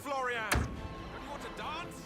Florian! Don't you want to dance?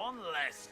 one less.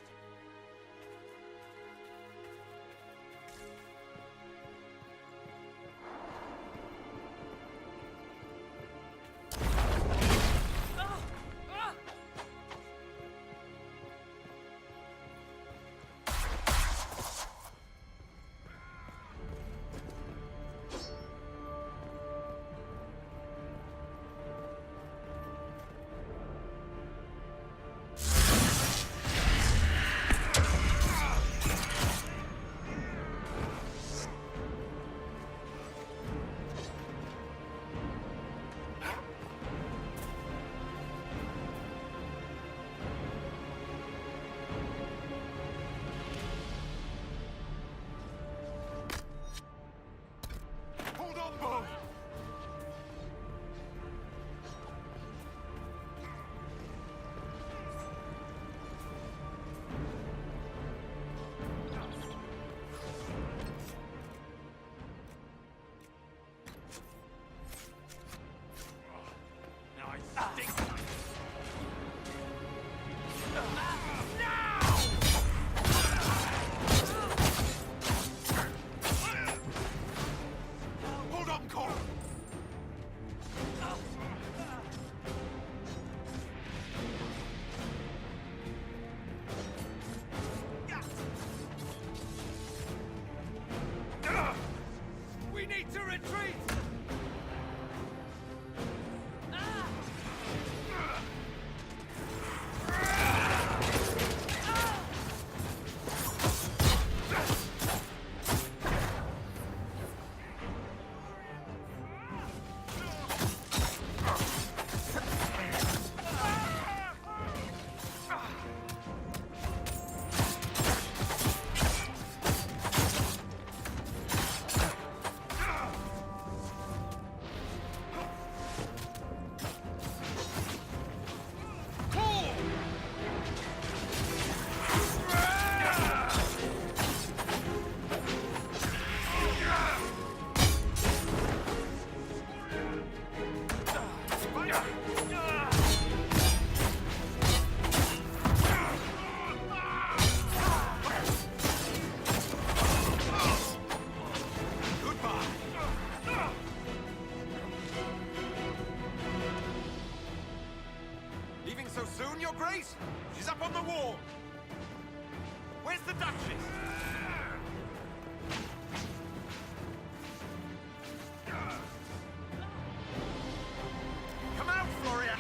We need to retreat! Leaving so soon, Your Grace? She's up on the wall. Where's the Duchess? Come out, Floria!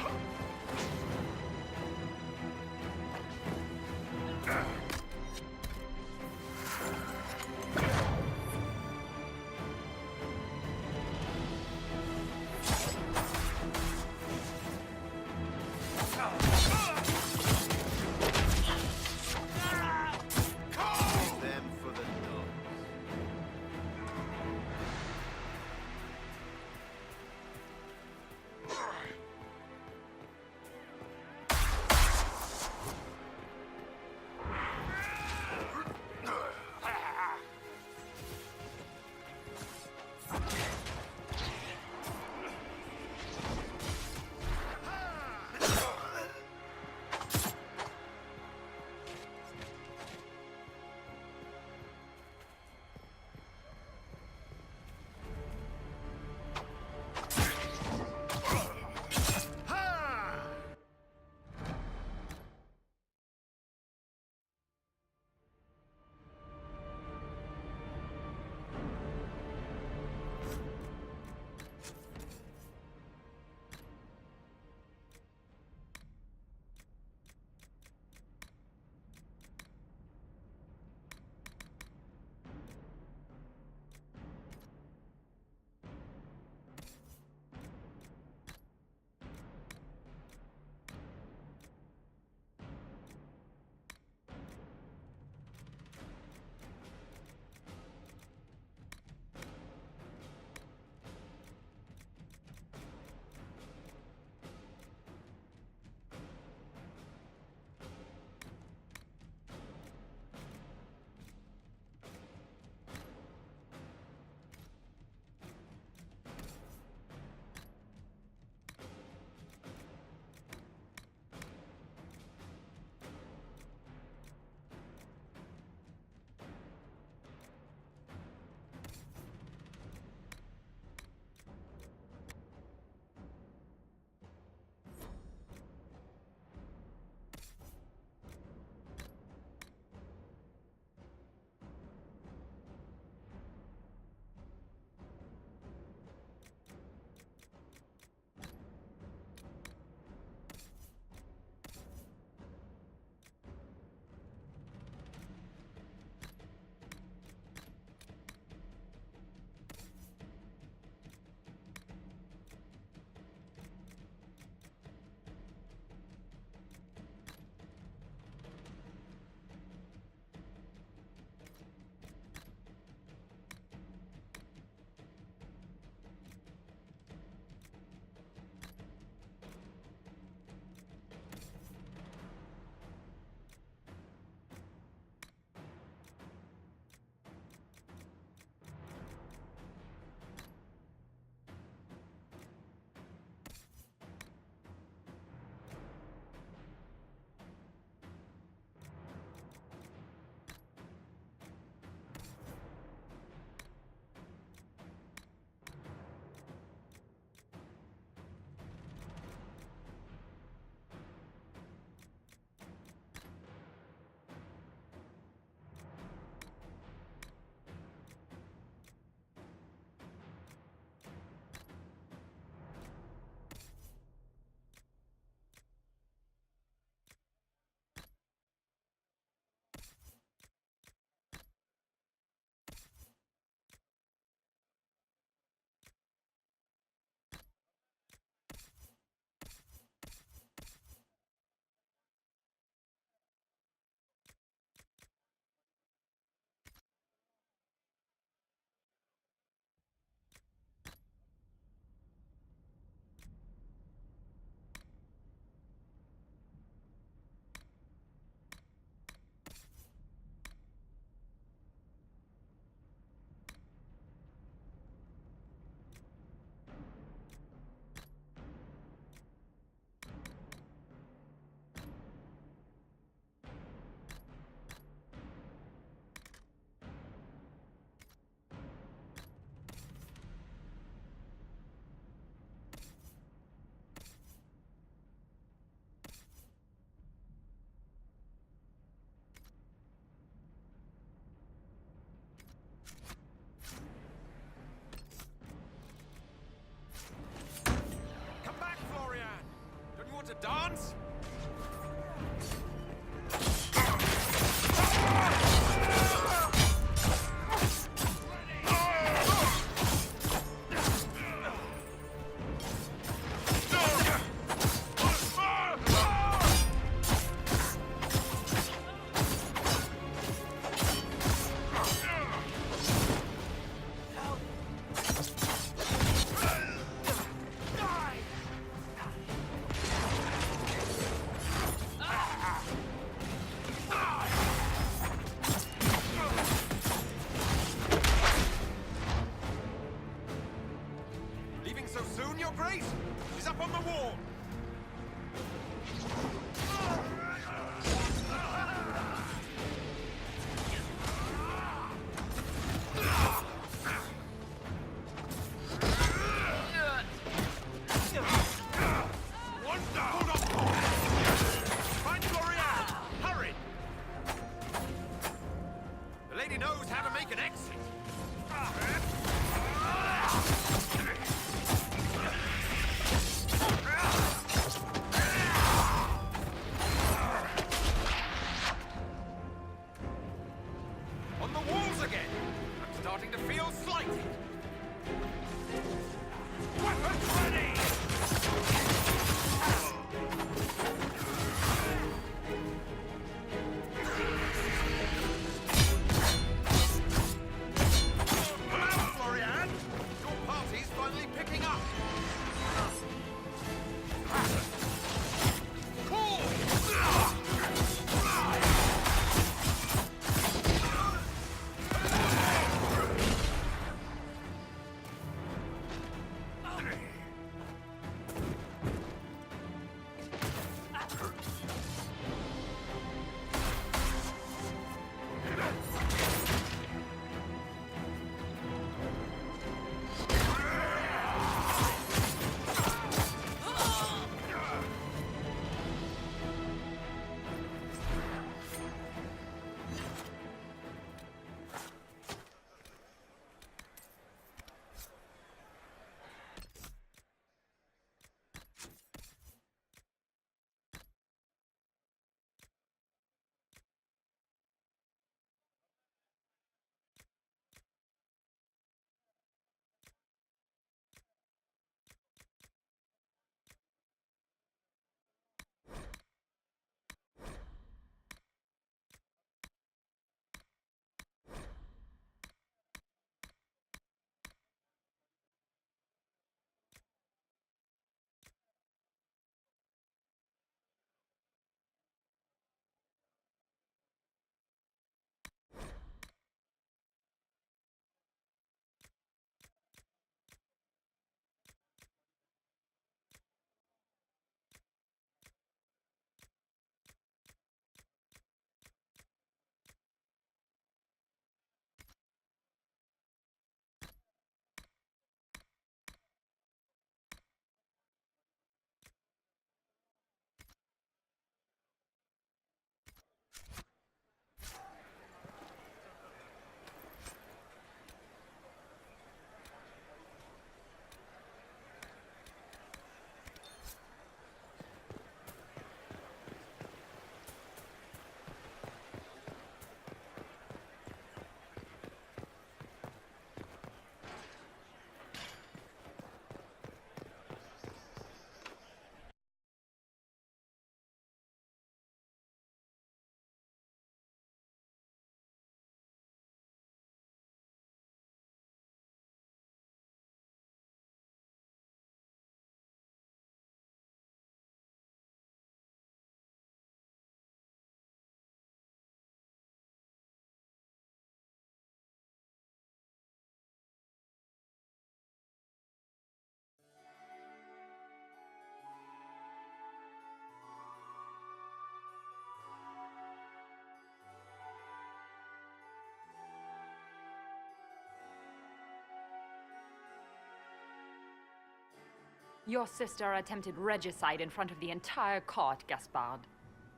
Your sister attempted regicide in front of the entire court, Gaspard.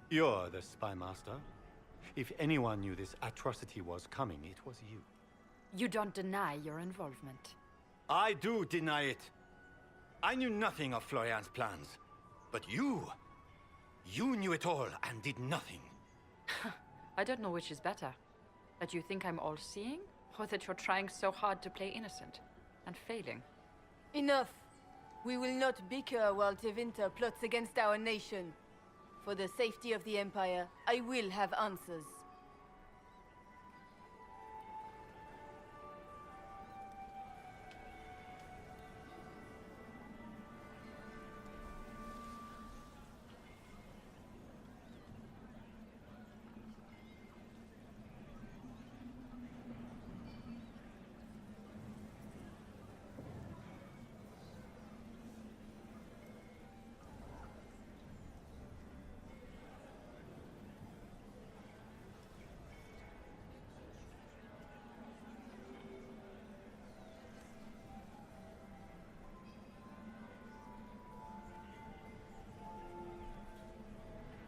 You're the spy master. If anyone knew this atrocity was coming, it was you. You don't deny your involvement. I do deny it. I knew nothing of Florian's plans. But you knew it all and did nothing. I don't know which is better. That you think I'm all-seeing, or that you're trying so hard to play innocent and failing. Enough. We will not bicker while Tevinter plots against our nation. For the safety of the Empire, I will have answers.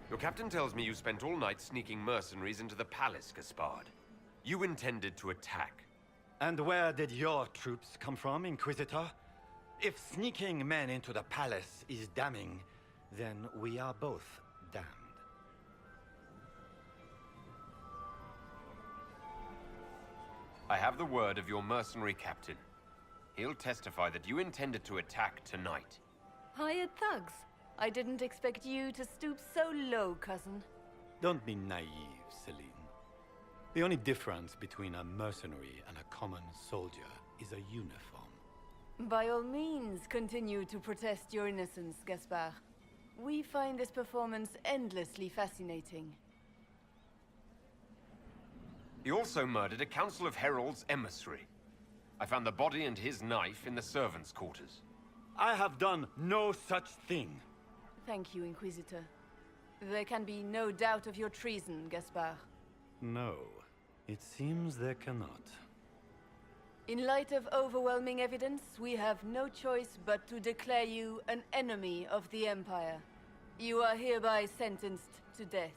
Your captain tells me you spent all night sneaking mercenaries into the palace, Gaspard. You intended to attack. And where did your troops come from, Inquisitor? If sneaking men into the palace is damning, then we are both damned. I have the word of your mercenary captain. He'll testify that you intended to attack tonight. Hired thugs. I didn't expect you to stoop so low, cousin. Don't be naive, Celine. The only difference between a mercenary and a common soldier is a uniform. By all means, continue to protest your innocence, Gaspard. We find this performance endlessly fascinating. He also murdered a Council of Heralds emissary. I found the body and his knife in the servants' quarters. I have done no such thing. Thank you, Inquisitor. There can be no doubt of your treason, Gaspard. No, it seems there cannot. In light of overwhelming evidence, we have no choice but to declare you an enemy of the Empire. You are hereby sentenced to death.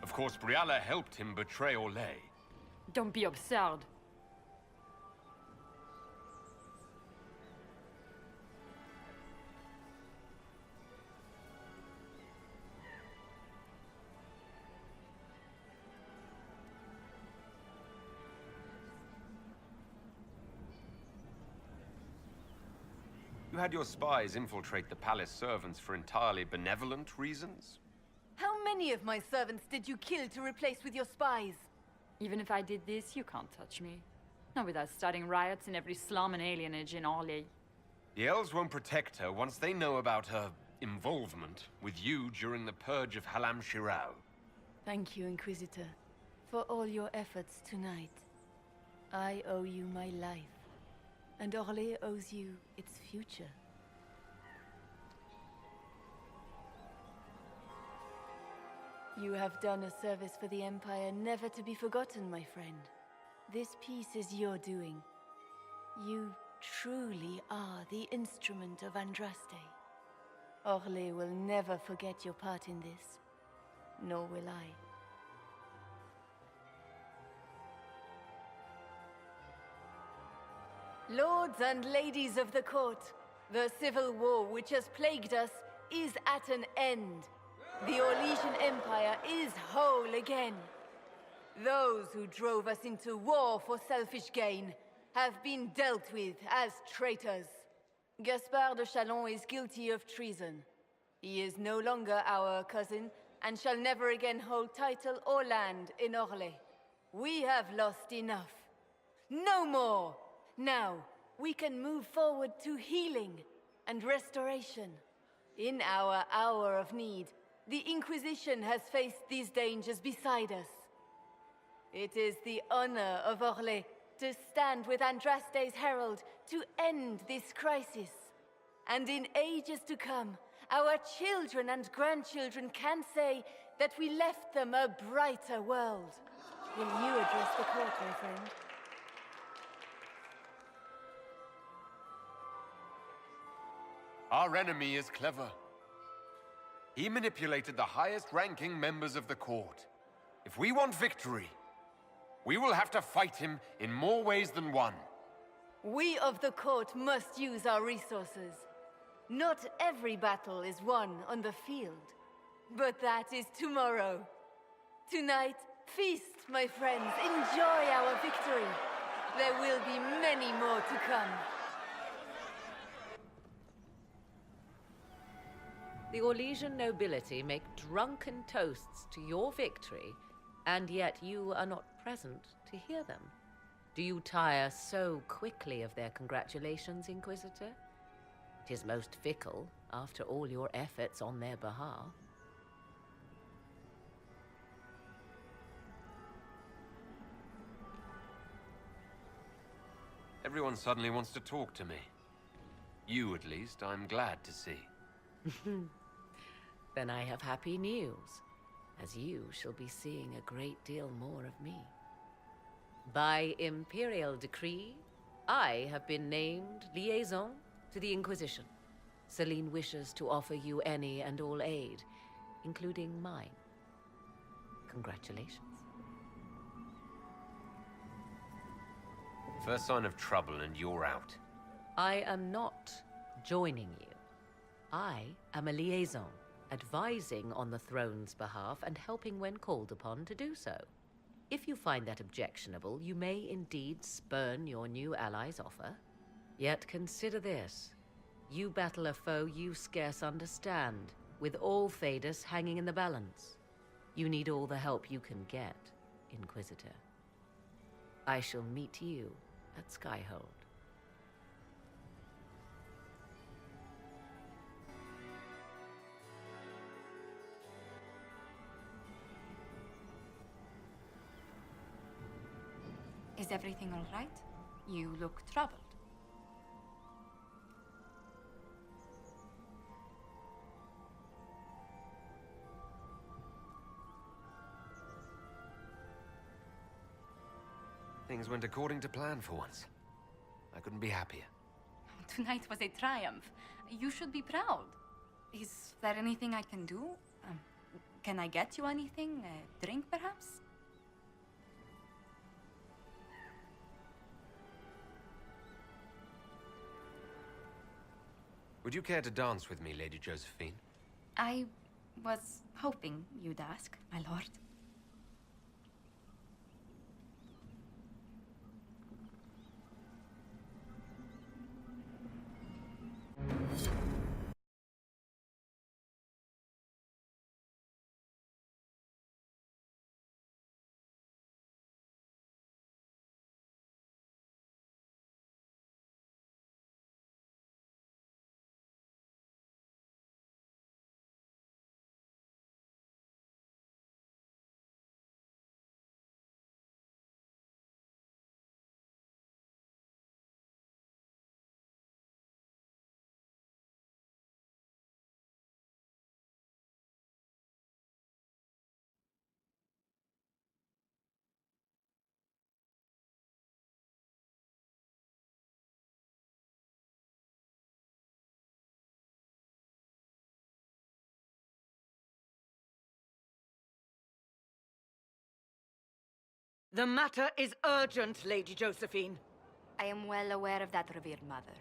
Of course, Brialla helped him betray Orlais. Don't be absurd. You had your spies infiltrate the palace servants for entirely benevolent reasons? How many of my servants did you kill to replace with your spies? Even if I did this, you can't touch me. Not without starting riots in every slum and alienage in Orlais. The elves won't protect her once they know about her involvement with you during the purge of Halam Shirao. Thank you, Inquisitor, for all your efforts tonight. I owe you my life, and Orlais owes you its future. You have done a service for the Empire never to be forgotten, my friend. This piece is your doing. You truly are the instrument of Andraste. Orlais will never forget your part in this, nor will I. Lords and ladies of the court, the civil war which has plagued us is at an end. The Orlesian Empire is whole again. Those who drove us into war for selfish gain have been dealt with as traitors. Gaspard de Chalon is guilty of treason. He is no longer our cousin and shall never again hold title or land in Orlais. We have lost enough. No more! Now, we can move forward to healing and restoration. In our hour of need, the Inquisition has faced these dangers beside us. It is the honor of Orlais to stand with Andraste's herald to end this crisis. And in ages to come, our children and grandchildren can say that we left them a brighter world. Will you address the court, my friend? Our enemy is clever. He manipulated the highest-ranking members of the court. If we want victory, we will have to fight him in more ways than one. We of the court must use our resources. Not every battle is won on the field, but that is tomorrow. Tonight, feast, my friends. Enjoy our victory. There will be many more to come. The Orlesian nobility make drunken toasts to your victory, and yet you are not present to hear them. Do you tire so quickly of their congratulations, Inquisitor? 'Tis most fickle, after all your efforts on their behalf. Everyone suddenly wants to talk to me. You, at least, I'm glad to see. Then I have happy news, as you shall be seeing a great deal more of me. By imperial decree, I have been named liaison to the Inquisition. Celine wishes to offer you any and all aid, including mine. Congratulations. First sign of trouble and you're out. I am not joining you. I am a liaison, advising on the throne's behalf and helping when called upon to do so. If you find that objectionable, you may indeed spurn your new ally's offer. Yet consider this. You battle a foe you scarce understand, with all Thedas hanging in the balance. You need all the help you can get, Inquisitor. I shall meet you at Skyhold. Is everything all right? You look troubled. Things went according to plan for once. I couldn't be happier. Tonight was a triumph. You should be proud. Is there anything I can do? Can I get you anything? A drink, perhaps? Would you care to dance with me, Lady Josephine? I was hoping you'd ask, my lord. The matter is urgent, Lady Josephine. I am well aware of that, revered mother.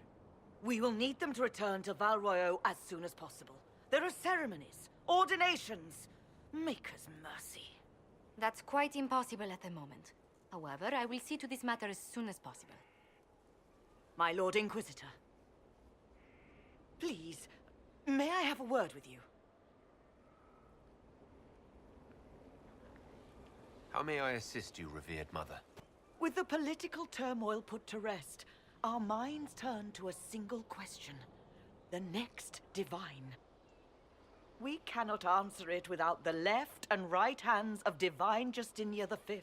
We will need them to return to Val Royeaux as soon as possible. There are ceremonies, ordinations. Maker's mercy. That's quite impossible at the moment. However, I will see to this matter as soon as possible. My Lord Inquisitor. Please, may I have a word with you? How may I assist you, revered mother? With the political turmoil put to rest, our minds turn to a single question. The next divine. We cannot answer it without the left and right hands of Divine Justinia V.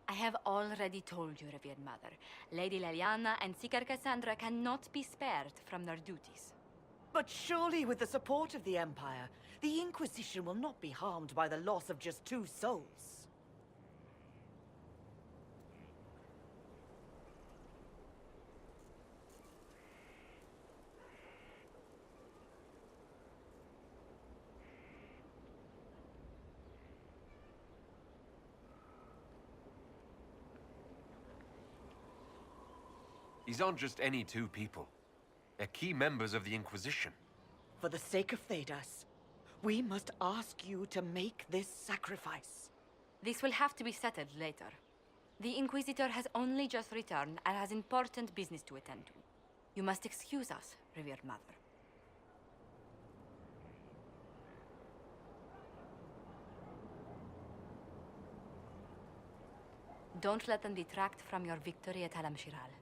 I have already told you, revered mother. Lady Leliana and Seeker Cassandra cannot be spared from their duties. But surely with the support of the Empire, the Inquisition will not be harmed by the loss of just 2 souls. These aren't just any 2 people. They're key members of the Inquisition. For the sake of Thedas, we must ask you to make this sacrifice. This will have to be settled later. The Inquisitor has only just returned and has important business to attend to. You must excuse us, revered mother. Don't let them detract from your victory at Alam-Shiral.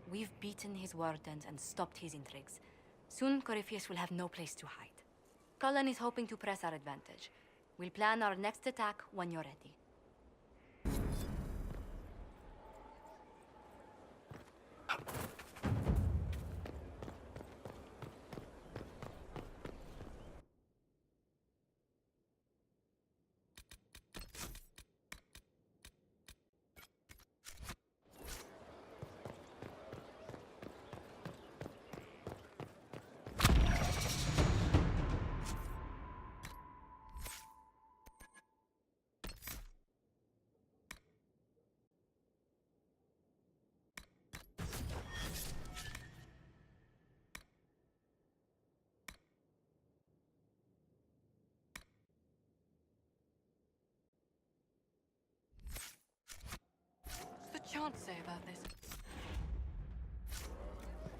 We've beaten his wardens and stopped his intrigues. Soon, Corypheus will have no place to hide. Cullen is hoping to press our advantage. We'll plan our next attack when you're ready. What's the chant say about this?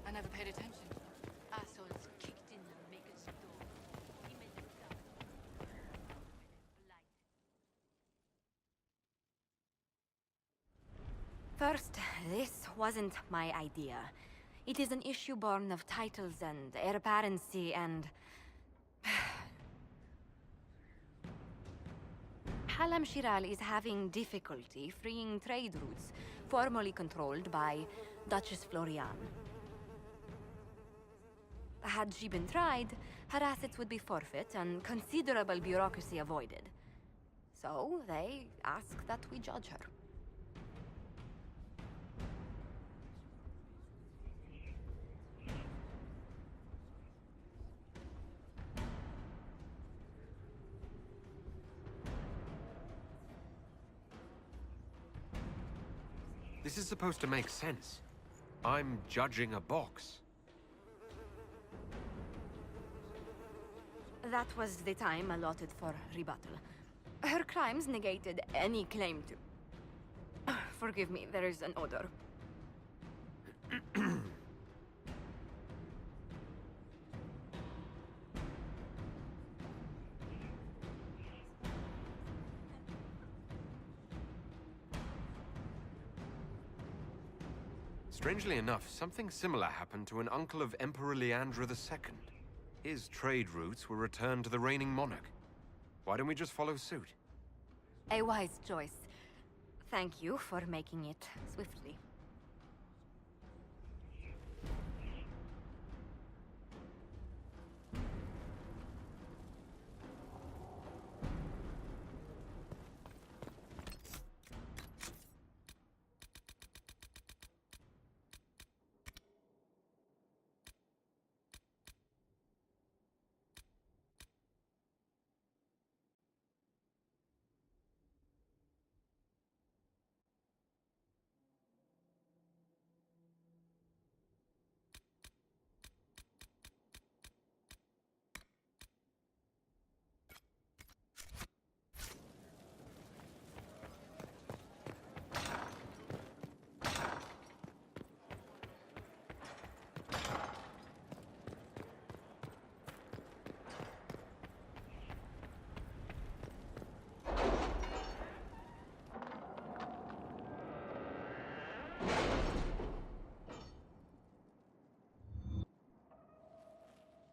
I never paid attention. Assholes kicked in the maker's door. He made them die. First, this wasn't my idea. It is an issue born of titles and heir apparency and... Alam-Shiral is having difficulty freeing trade routes formerly controlled by Duchess Florian. Had she been tried, her assets would be forfeit and considerable bureaucracy avoided. So they ask that we judge her. This is supposed to make sense. I'm judging a box. That was the time allotted for rebuttal. Her crimes negated any claim to... Forgive me, there is an odor. Strangely enough, something similar happened to an uncle of Emperor Leandra II. His trade routes were returned to the reigning monarch. Why don't we just follow suit? A wise choice. Thank you for making it swiftly.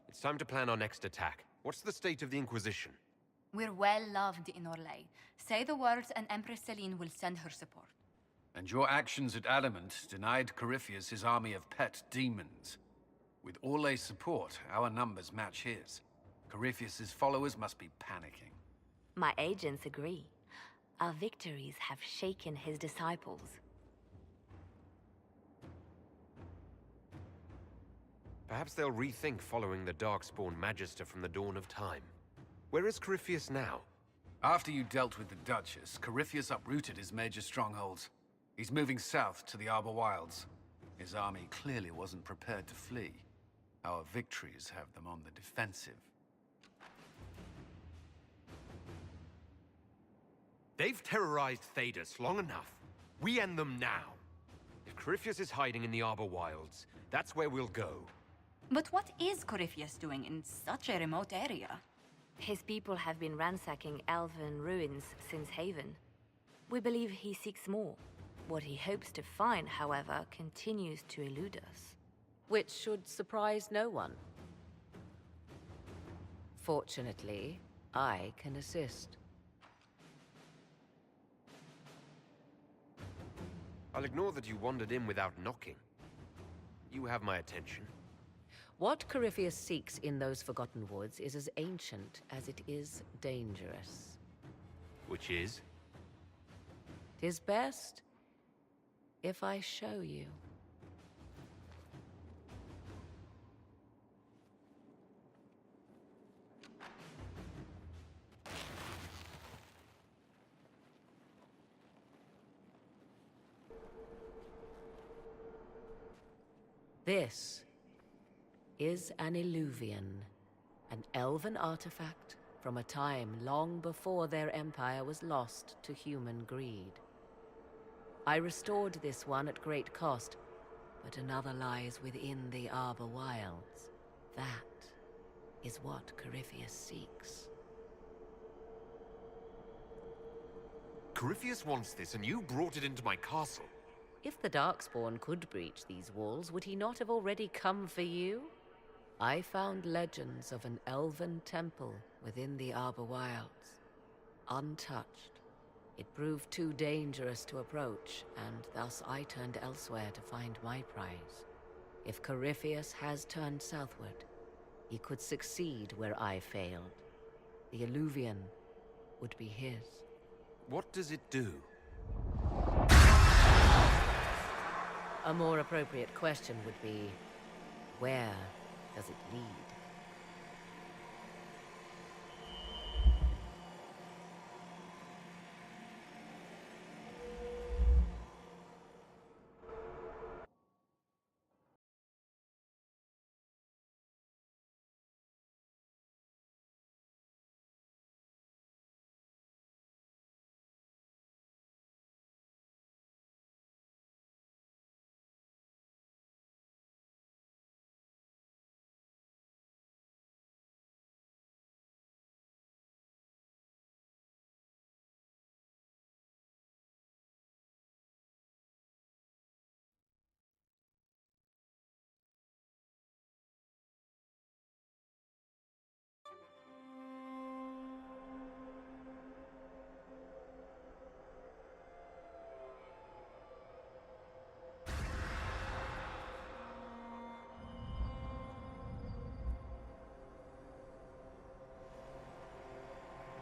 It's time to plan our next attack. What's the state of the Inquisition? We're well loved in Orlais. Say the words and Empress Celine will send her support. And your actions at Adamant denied Corypheus his army of pet demons. With Orlay's support, our numbers match his. Corypheus's followers must be panicking. My agents agree. Our victories have shaken his disciples. Perhaps they'll rethink following the Darkspawn Magister from the dawn of time. Where is Corypheus now? After you dealt with the Duchess, Corypheus uprooted his major strongholds. He's moving south to the Arbor Wilds. His army clearly wasn't prepared to flee. Our victories have them on the defensive. They've terrorized Thedas long enough. We end them now. If Corypheus is hiding in the Arbor Wilds, that's where we'll go. But what is Corypheus doing in such a remote area? His people have been ransacking elven ruins since Haven. We believe he seeks more. What he hopes to find, however, continues to elude us. Which should surprise no one. Fortunately, I can assist. I'll ignore that you wandered in without knocking. You have my attention. What Corypheus seeks in those Forgotten Woods is as ancient as it is dangerous. Which is? 'Tis best if I show you. This is an Illuvian, an elven artifact from a time long before their empire was lost to human greed. I restored this one at great cost, but another lies within the Arbor Wilds. That is what Corypheus seeks. Corypheus wants this, and you brought it into my castle. If the Darkspawn could breach these walls, would he not have already come for you? I found legends of an elven temple within the Arbor Wilds, untouched. It proved too dangerous to approach, and thus I turned elsewhere to find my prize. If Corypheus has turned southward, he could succeed where I failed. The Illuvian would be his. What does it do? A more appropriate question would be, where does it lead?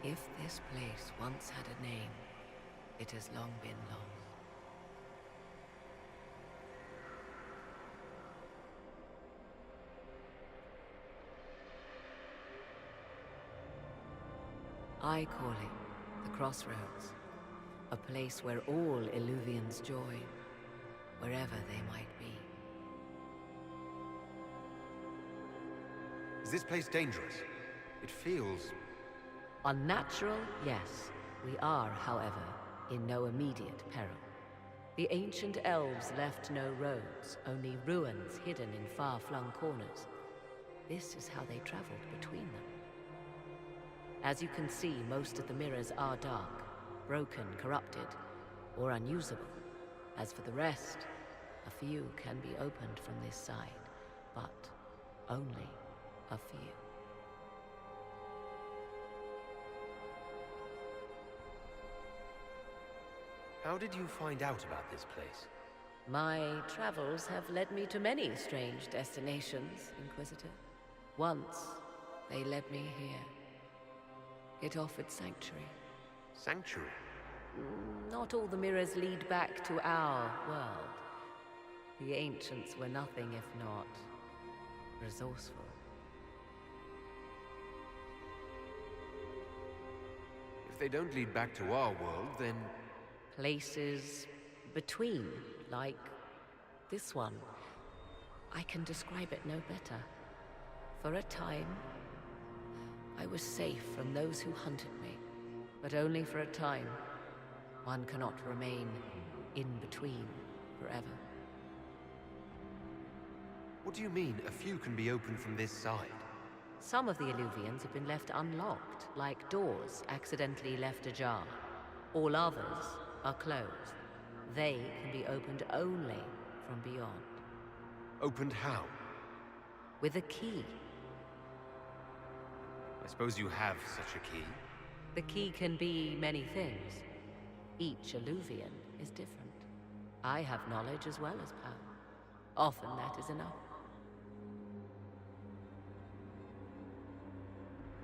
If this place once had a name, it has long been lost. I call it the Crossroads, a place where all Illuvians join, wherever they might be. Is this place dangerous? It feels... Unnatural, yes. We are, however, in no immediate peril. The ancient elves left no roads, only ruins hidden in far-flung corners. This is how they traveled between them. As you can see, most of the mirrors are dark, broken, corrupted, or unusable. As for the rest, a few can be opened from this side, but only a few. How did you find out about this place? My travels have led me to many strange destinations, Inquisitor. Once, they led me here. It offered sanctuary. Sanctuary? Not all the mirrors lead back to our world. The ancients were nothing if not resourceful. If they don't lead back to our world, then... Places between, like this one. I can describe it no better. For a time, I was safe from those who hunted me, but only for a time. One cannot remain in between forever. What do you mean, a few can be opened from this side? Some of the Illuvians have been left unlocked, like doors accidentally left ajar. All others are closed. They can be opened only from beyond. Opened how? With a key. I suppose you have such a key. The key can be many things. Each Illuvian is different. I have knowledge as well as power. Often that is enough.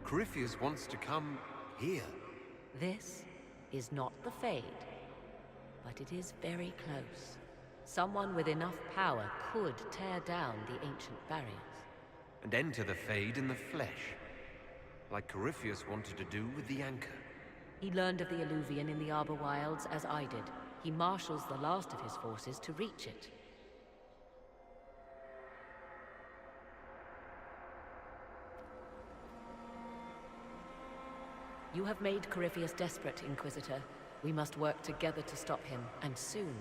Corypheus wants to come here. This is not the Fade, but it is very close. Someone with enough power could tear down the ancient barriers. And enter the Fade in the flesh. Like Corypheus wanted to do with the Anchor. He learned of the Illuvian in the Arbor Wilds as I did. He marshals the last of his forces to reach it. You have made Corypheus desperate, Inquisitor. We must work together to stop him, and soon.